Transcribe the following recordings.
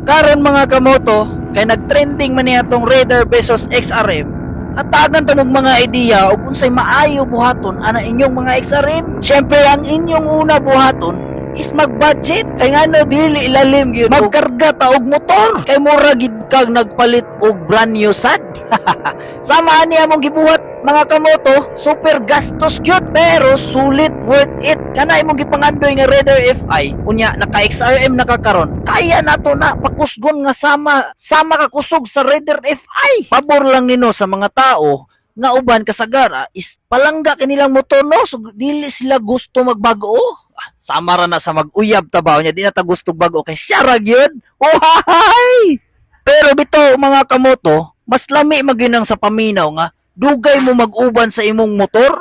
Karon mga kamoto, kay nagtrending man niya tong Raider versus XRM. At tagan tanong mga ideya ug unsay maayo buhaton ana inyong mga XRM. Syempre ang inyong una buhaton is mag-budget kay ngano dili ilalim gyud magkarga ta og motor kay mura gid kag nagpalit og brand new sad. Sama niya mong gibuhat mga kamoto, super gastos gyud pero sulit, worth it. Kana imong gipangandoy nga Raider FI unya naka XRM nakakaron. Kaya nato na pakusgon nga sama ka kusog sa Raider FI. Pabor lang nino sa mga tao nga uban kasagara is palangga kanilang motor no, so dili sila gusto magbago. Sama ra na sa mag-uyab tabaw niya, di na ta gusto bago kay siya ra gyud. Ohay! Pero bitaw mga kamoto, mas lami maginang sa paminaw nga dugay mo mag-uban sa imong motor.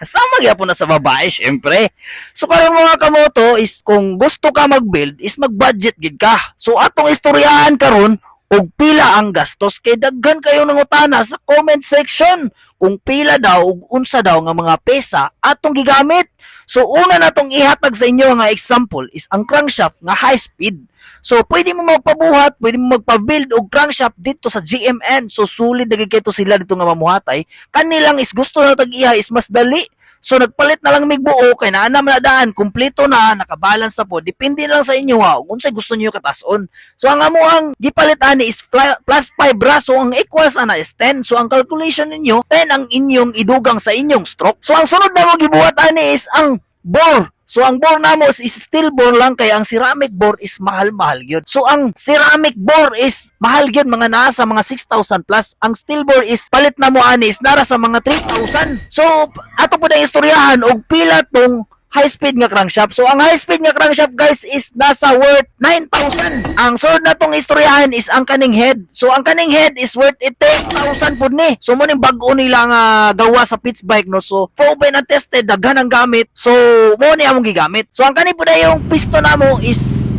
Sama gyapon na sa babae syempre. So karon mga kamoto is kung gusto ka mag-build is mag-budget gid ka. So atong istoryahan karon og pila ang gastos kay daghan kayo nangutana sa comment section kung pila daw ug unsa daw nga mga pesa atong gigamit. So una natong ihatag sa inyo nga example is ang crankshaft nga high speed. So pwede mo magpabuhat, pwede mo magpa-build og crankshaft dito sa GMN. So sulid na gid to sila dito nga mamuhatay. Kanilang is gusto na tag-iya is mas dali. So nagpalit na lang mig buo kay naa na daan, kumpleto na, nakabalance na po. Depende na lang sa inyo ha, kung unsay gusto niyo katason. So ang amo ang gipalit ani is plus 5 braso, ang equals ana is 10. So ang calculation ninyo 10 ang inyong idugang sa inyong stroke. So ang sunod na mo gibuhat ani is ang bore. So ang bore namo is steel bore lang kaya ang ceramic bore is mahal-mahal gyud. So ang ceramic bore is mahal gyud mga nasa mga 6,000 plus. Ang steel bore is palit na mo ani is nara sa mga 3,000. So ato po na istoryahan og pila tong high speed nga crankshaft. So ang high speed nga crankshaft guys is nasa worth 9,000. Ang sunod na tong istoryahan is ang kaning head. So ang kaning head is worth 10,000 pud ni. So mo ning bag-o nila nga gawa sa pitch bike no. So proven and tested daghan ang gamit. So mo ni among gigamit. So ang kani pud yung piston namo is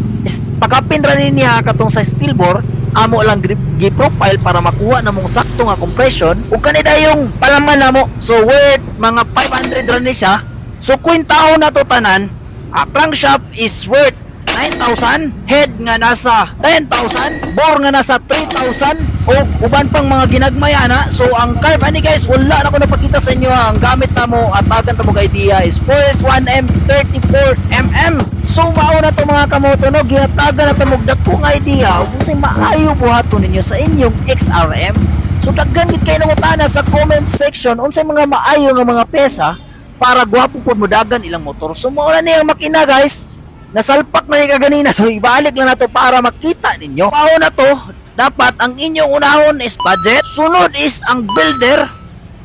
pakapin ra niya katong sa steel bore. Amo lang gi-profile para makuha na mong sakto nga compression. Ug kanida yung palaman namo. So worth mga 500 ra ni siya. So kwintaon na to tanan, crankshaft is worth 9,000, head nga nasa 10,000, bore nga nasa 3,000, o uban pang mga ginagmaya na. So ang carb ani guys, wala na ko napakita sa inyo ang gamit na mo at tagan ta mo idea is 4S1M 34mm. So mao na to mga kamoto no, gihatagan na ta mo dakong idea kung say maayo buhaton ninyo sa inyong XRM. So daghan gid kay nangutana sa comment section unsay mga maayo nga mga pesa para gwapo po mo dagan ilang motor. So mao na niyang makina guys, nasalpak na niya ganina. So ibalik lang na to para makita ninyo. Mao na to, dapat ang inyong unahon is budget, sunod is ang builder,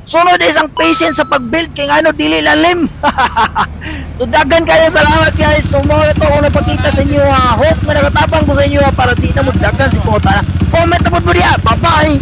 sunod is ang patience sa pag-build kay ano dili lalim. So dagan kayo salamat guys. So mao na to kung napakita sa inyo hope nga nakatabang ko sa inyo para di na mo dagan si pangutana. Comment na po diya. Bye bye.